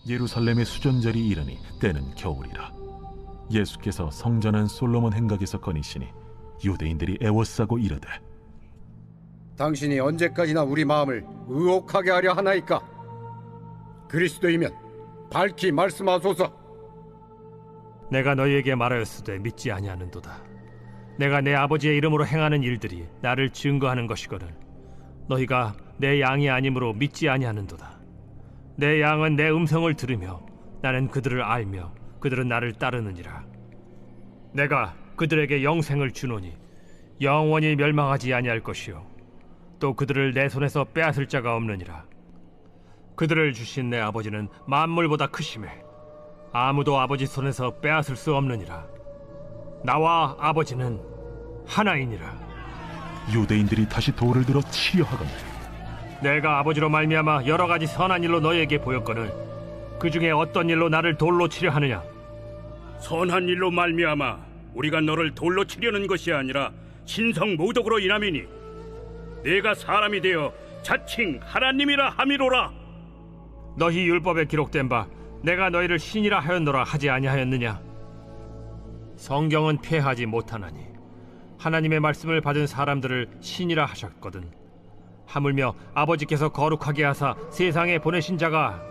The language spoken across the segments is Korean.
예루살렘의 수전절이 이르니 때는 겨울이라. 예수께서 성전한 솔로몬 행각에서 거니시니 유대인들이 애워싸고 이르되, 당신이 언제까지나 우리 마음을 의혹하게 하려 하나이까? 그리스도이면 밝히 말씀하소서. 내가 너희에게 말하였으되 믿지 아니하는도다. 내가 내 아버지의 이름으로 행하는 일들이 나를 증거하는 것이거늘 너희가 내 양이 아니므로 믿지 아니하는도다. 내 양은 내 음성을 들으며 나는 그들을 알며 그들은 나를 따르느니라. 내가 그들에게 영생을 주노니 영원히 멸망하지 아니할 것이요 또 그들을 내 손에서 빼앗을 자가 없느니라. 그들을 주신 내 아버지는 만물보다 크심에 아무도 아버지 손에서 빼앗을 수 없느니라. 나와 아버지는 하나이니라. 유대인들이 다시 돌을 들어 치려 하거늘 내가 아버지로 말미암아 여러 가지 선한 일로 너희에게 보였거늘 그 중에 어떤 일로 나를 돌로 치려 하느냐? 선한 일로 말미암아 우리가 너를 돌로 치려는 것이 아니라 신성 모독으로 인함이니 내가 사람이 되어 자칭 하나님이라 함이로라. 너희 율법에 기록된 바 내가 너희를 신이라 하였노라 하지 아니하였느냐? 성경은 폐하지 못하나니 하나님의 말씀을 받은 사람들을 신이라 하셨거든. 하물며 아버지께서 거룩하게 하사 세상에 보내신 자가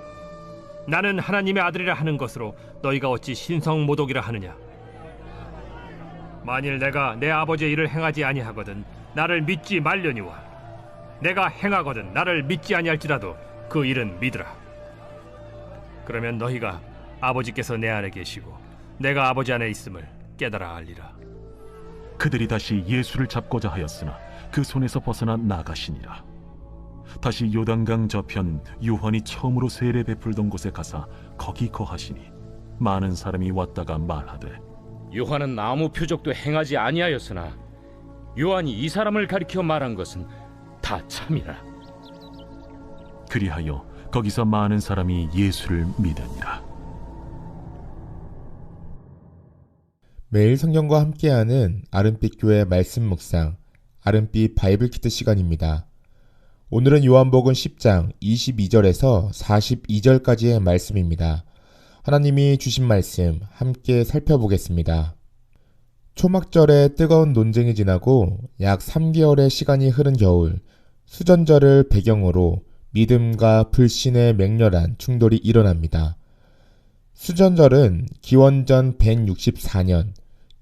나는 하나님의 아들이라 하는 것으로 너희가 어찌 신성 모독이라 하느냐? 만일 내가 내 아버지의 일을 행하지 아니하거든 나를 믿지 말려니와 내가 행하거든 나를 믿지 아니할지라도 그 일은 믿으라. 그러면 너희가 아버지께서 내 안에 계시고 내가 아버지 안에 있음을 깨달아 알리라. 그들이 다시 예수를 잡고자 하였으나 그 손에서 벗어나 나가시니라. 다시 요단강 저편 요한이 처음으로 세례 베풀던 곳에 가사 거기 거하시니 많은 사람이 왔다가 말하되, 요한은 아무 표적도 행하지 아니하였으나 요한이 이 사람을 가리켜 말한 것은 다 참이라. 그리하여 거기서 많은 사람이 예수를 믿으니라. 매일 성경과 함께하는 아름빛 교회 말씀 묵상, 아름빛 바이블 키트 시간입니다. 오늘은 요한복음 10장 22절에서 42절까지의 말씀입니다. 하나님이 주신 말씀 함께 살펴보겠습니다. 초막절의 뜨거운 논쟁이 지나고 약 3개월의 시간이 흐른 겨울, 수전절을 배경으로 믿음과 불신의 맹렬한 충돌이 일어납니다. 수전절은 기원전 164년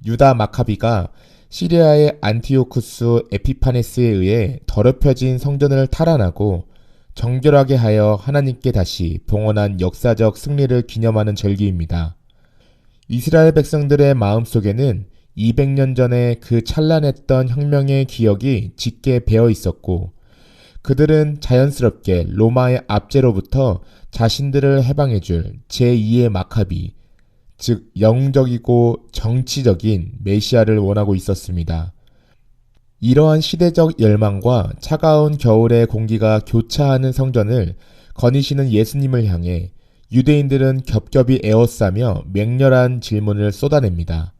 유다 마카비가 시리아의 안티오쿠스 에피파네스에 의해 더럽혀진 성전을 탈환하고 정결하게 하여 하나님께 다시 봉헌한 역사적 승리를 기념하는 절기입니다. 이스라엘 백성들의 마음속에는 200년 전에 그 찬란했던 혁명의 기억이 짙게 배어 있었고 그들은 자연스럽게 로마의 압제로부터 자신들을 해방해줄 제2의 마카비, 즉 영웅적이고 정치적인 메시아를 원하고 있었습니다. 이러한 시대적 열망과 차가운 겨울의 공기가 교차하는 성전을 거니시는 예수님을 향해 유대인들은 겹겹이 에워싸며 맹렬한 질문을 쏟아냅니다.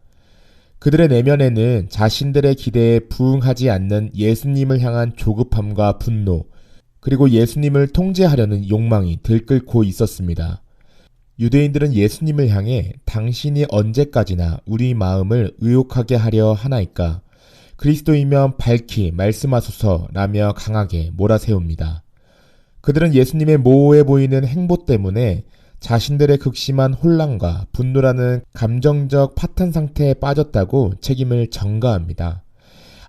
그들의 내면에는 자신들의 기대에 부응하지 않는 예수님을 향한 조급함과 분노, 그리고 예수님을 통제하려는 욕망이 들끓고 있었습니다. 유대인들은 예수님을 향해 당신이 언제까지나 우리 마음을 의혹하게 하려 하나이까? 그리스도이면 밝히 말씀하소서라며 강하게 몰아세웁니다. 그들은 예수님의 모호해 보이는 행보 때문에 자신들의 극심한 혼란과 분노라는 감정적 파탄 상태에 빠졌다고 책임을 전가합니다.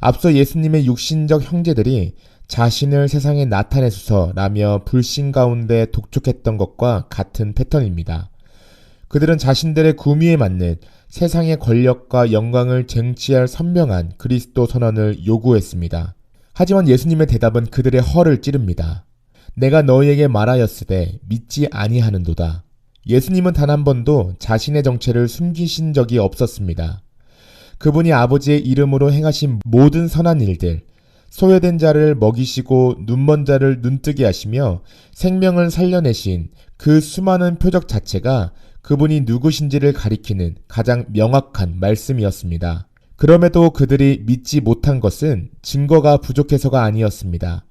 앞서 예수님의 육신적 형제들이 자신을 세상에 나타내소서라며 불신 가운데 독촉했던 것과 같은 패턴입니다. 그들은 자신들의 구미에 맞는 세상의 권력과 영광을 쟁취할 선명한 그리스도 선언을 요구했습니다. 하지만 예수님의 대답은 그들의 허를 찌릅니다. 내가 너희에게 말하였으되 믿지 아니하는도다. 예수님은 단 한 번도 자신의 정체를 숨기신 적이 없었습니다. 그분이 아버지의 이름으로 행하신 모든 선한 일들, 소외된 자를 먹이시고 눈먼 자를 눈뜨게 하시며 생명을 살려내신 그 수많은 표적 자체가 그분이 누구신지를 가리키는 가장 명확한 말씀이었습니다. 그럼에도 그들이 믿지 못한 것은 증거가 부족해서가 아니었습니다.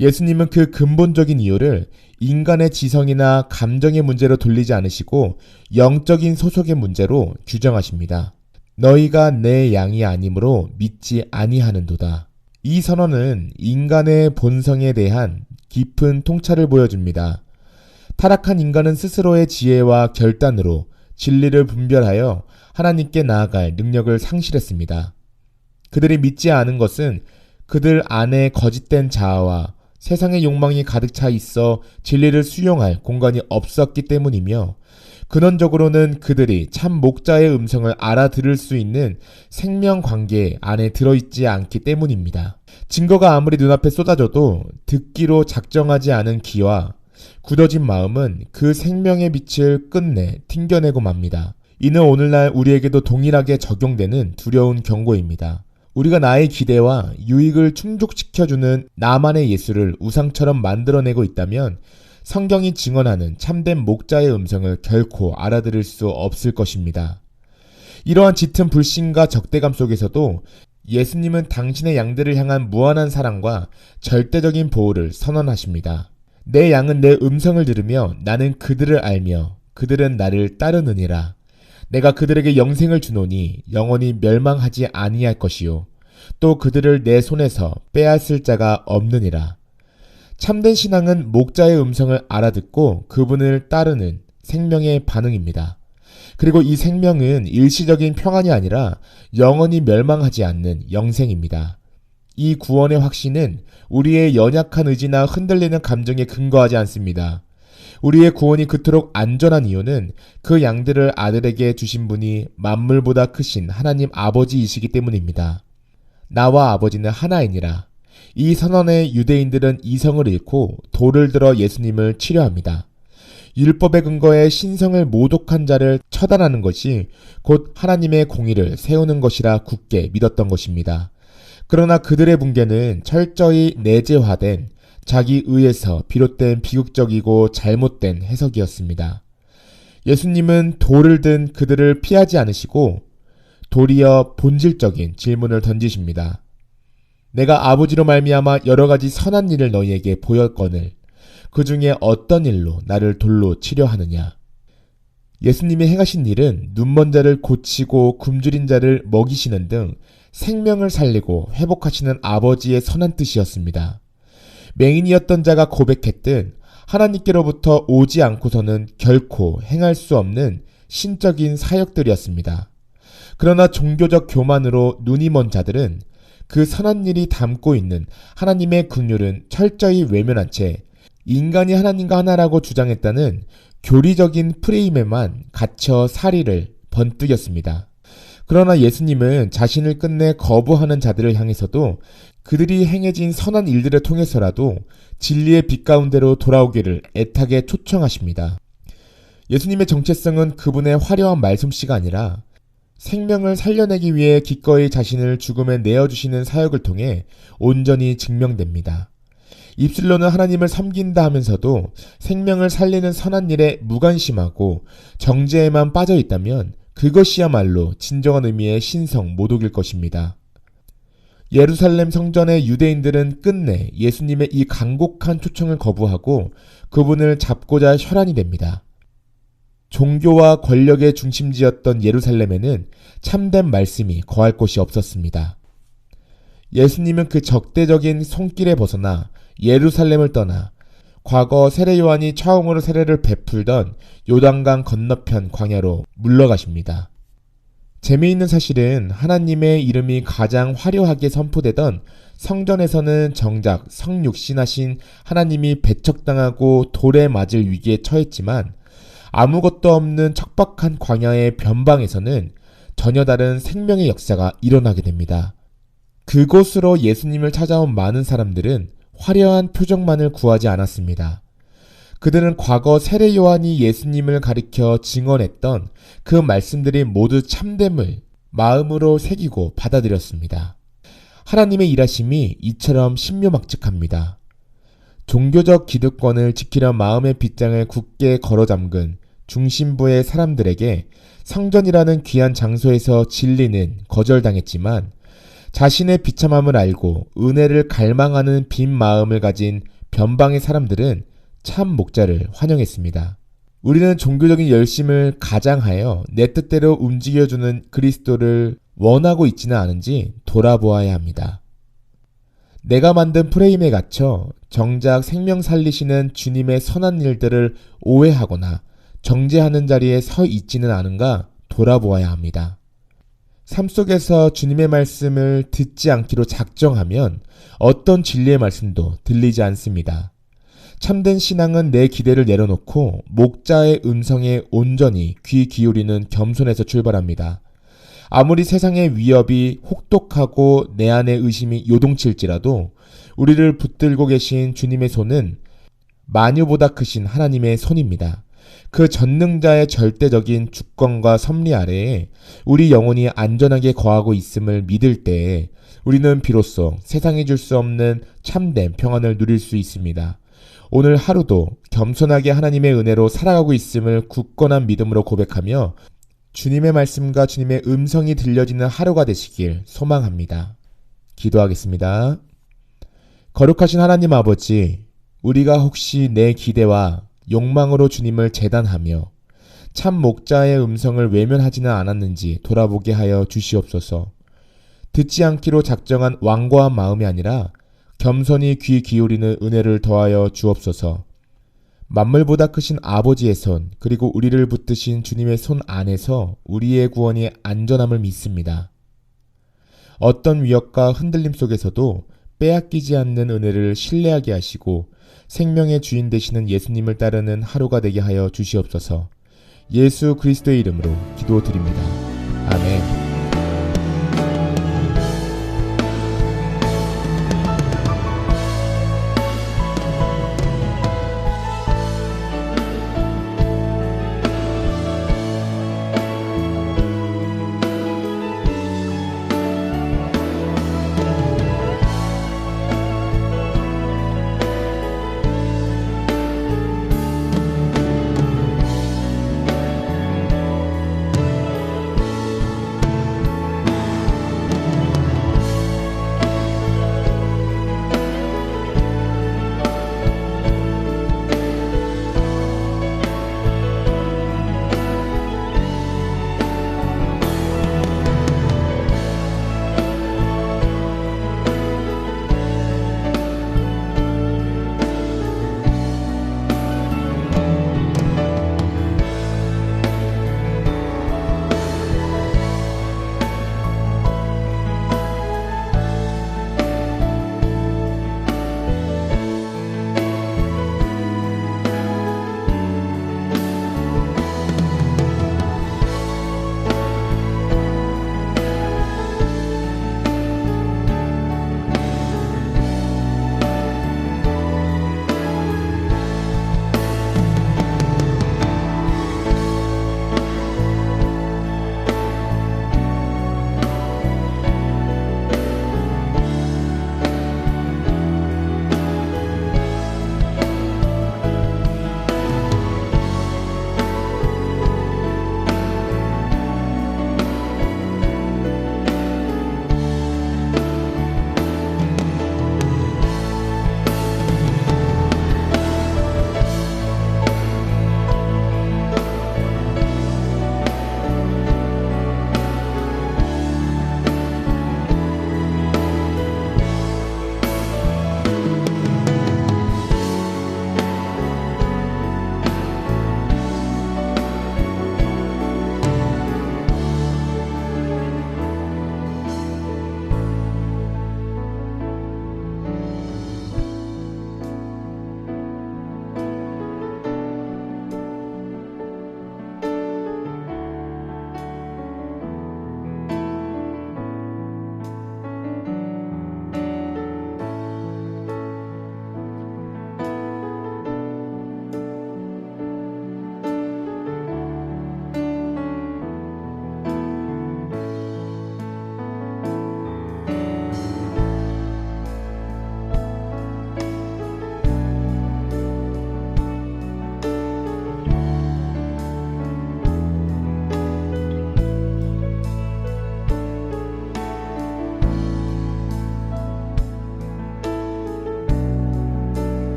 예수님은 그 근본적인 이유를 인간의 지성이나 감정의 문제로 돌리지 않으시고 영적인 소속의 문제로 규정하십니다. 너희가 내 양이 아니므로 믿지 아니하는도다. 이 선언은 인간의 본성에 대한 깊은 통찰을 보여줍니다. 타락한 인간은 스스로의 지혜와 결단으로 진리를 분별하여 하나님께 나아갈 능력을 상실했습니다. 그들이 믿지 않은 것은 그들 안에 거짓된 자아와 세상의 욕망이 가득 차 있어 진리를 수용할 공간이 없었기 때문이며, 근원적으로는 그들이 참 목자의 음성을 알아들을 수 있는 생명 관계 안에 들어있지 않기 때문입니다. 증거가 아무리 눈앞에 쏟아져도 듣기로 작정하지 않은 귀와 굳어진 마음은 그 생명의 빛을 끝내 튕겨내고 맙니다. 이는 오늘날 우리에게도 동일하게 적용되는 두려운 경고입니다. 우리가 나의 기대와 유익을 충족시켜주는 나만의 예수를 우상처럼 만들어내고 있다면 성경이 증언하는 참된 목자의 음성을 결코 알아들을 수 없을 것입니다. 이러한 짙은 불신과 적대감 속에서도 예수님은 당신의 양들을 향한 무한한 사랑과 절대적인 보호를 선언하십니다. 내 양은 내 음성을 들으며 나는 그들을 알며 그들은 나를 따르느니라. 내가 그들에게 영생을 주노니 영원히 멸망하지 아니할 것이요 또 그들을 내 손에서 빼앗을 자가 없느니라. 참된 신앙은 목자의 음성을 알아듣고 그분을 따르는 생명의 반응입니다. 그리고 이 생명은 일시적인 평안이 아니라 영원히 멸망하지 않는 영생입니다. 이 구원의 확신은 우리의 연약한 의지나 흔들리는 감정에 근거하지 않습니다. 우리의 구원이 그토록 안전한 이유는 그 양들을 아들에게 주신 분이 만물보다 크신 하나님 아버지이시기 때문입니다. 나와 아버지는 하나이니라. 이 선언에 유대인들은 이성을 잃고 돌을 들어 예수님을 치려합니다. 율법의 근거에 신성을 모독한 자를 처단하는 것이 곧 하나님의 공의를 세우는 것이라 굳게 믿었던 것입니다. 그러나 그들의 붕괴는 철저히 내재화된 자기 의에서 비롯된 비극적이고 잘못된 해석이었습니다. 예수님은 돌을 든 그들을 피하지 않으시고 도리어 본질적인 질문을 던지십니다. 내가 아버지로 말미암아 여러 가지 선한 일을 너희에게 보였거늘 그 중에 어떤 일로 나를 돌로 치려 하느냐. 예수님이 행하신 일은 눈먼 자를 고치고 굶주린 자를 먹이시는 등 생명을 살리고 회복하시는 아버지의 선한 뜻이었습니다. 맹인이었던 자가 고백했듯 하나님께로부터 오지 않고서는 결코 행할 수 없는 신적인 사역들이었습니다. 그러나 종교적 교만으로 눈이 먼 자들은 그 선한 일이 담고 있는 하나님의 긍휼은 철저히 외면한 채 인간이 하나님과 하나라고 주장했다는 교리적인 프레임에만 갇혀 살이를 번뜩였습니다. 그러나 예수님은 자신을 끝내 거부하는 자들을 향해서도 그들이 행해진 선한 일들을 통해서라도 진리의 빛 가운데로 돌아오기를 애타게 초청하십니다. 예수님의 정체성은 그분의 화려한 말솜씨가 아니라 생명을 살려내기 위해 기꺼이 자신을 죽음에 내어주시는 사역을 통해 온전히 증명됩니다. 입술로는 하나님을 섬긴다 하면서도 생명을 살리는 선한 일에 무관심하고 정죄에만 빠져 있다면 그것이야말로 진정한 의미의 신성 모독일 것입니다. 예루살렘 성전의 유대인들은 끝내 예수님의 이 간곡한 초청을 거부하고 그분을 잡고자 혈안이 됩니다. 종교와 권력의 중심지였던 예루살렘에는 참된 말씀이 거할 곳이 없었습니다. 예수님은 그 적대적인 손길에 벗어나 예루살렘을 떠나 과거 세례 요한이 처음으로 세례를 베풀던 요단강 건너편 광야로 물러가십니다. 재미있는 사실은 하나님의 이름이 가장 화려하게 선포되던 성전에서는 정작 성육신하신 하나님이 배척당하고 돌에 맞을 위기에 처했지만 아무것도 없는 척박한 광야의 변방에서는 전혀 다른 생명의 역사가 일어나게 됩니다. 그곳으로 예수님을 찾아온 많은 사람들은 화려한 표적만을 구하지 않았습니다. 그들은 과거 세례 요한이 예수님을 가리켜 증언했던 그 말씀들이 모두 참됨을 마음으로 새기고 받아들였습니다. 하나님의 일하심이 이처럼 신묘막측합니다. 종교적 기득권을 지키려 마음의 빗장을 굳게 걸어잠근 중심부의 사람들에게 성전이라는 귀한 장소에서 진리는 거절당했지만 자신의 비참함을 알고 은혜를 갈망하는 빈 마음을 가진 변방의 사람들은 참 목자를 환영했습니다. 우리는 종교적인 열심을 가장하여 내 뜻대로 움직여주는 그리스도를 원하고 있지는 않은지 돌아보아야 합니다. 내가 만든 프레임에 갇혀 정작 생명 살리시는 주님의 선한 일들을 오해하거나 정죄하는 자리에 서 있지는 않은가 돌아보아야 합니다. 삶 속에서 주님의 말씀을 듣지 않기로 작정하면 어떤 진리의 말씀도 들리지 않습니다. 참된 신앙은 내 기대를 내려놓고 목자의 음성에 온전히 귀 기울이는 겸손에서 출발합니다. 아무리 세상의 위협이 혹독하고 내 안의 의심이 요동칠지라도 우리를 붙들고 계신 주님의 손은 만유보다 크신 하나님의 손입니다. 그 전능자의 절대적인 주권과 섭리 아래에 우리 영혼이 안전하게 거하고 있음을 믿을 때에 우리는 비로소 세상이 줄 수 없는 참된 평안을 누릴 수 있습니다. 오늘 하루도 겸손하게 하나님의 은혜로 살아가고 있음을 굳건한 믿음으로 고백하며 주님의 말씀과 주님의 음성이 들려지는 하루가 되시길 소망합니다. 기도하겠습니다. 거룩하신 하나님 아버지, 우리가 혹시 내 기대와 욕망으로 주님을 재단하며 참 목자의 음성을 외면하지는 않았는지 돌아보게 하여 주시옵소서. 듣지 않기로 작정한 완고한 마음이 아니라 겸손히 귀 기울이는 은혜를 더하여 주옵소서. 만물보다 크신 아버지의 손, 그리고 우리를 붙드신 주님의 손 안에서 우리의 구원이 안전함을 믿습니다. 어떤 위협과 흔들림 속에서도 빼앗기지 않는 은혜를 신뢰하게 하시고 생명의 주인 되시는 예수님을 따르는 하루가 되게 하여 주시옵소서. 예수 그리스도의 이름으로 기도드립니다. 아멘.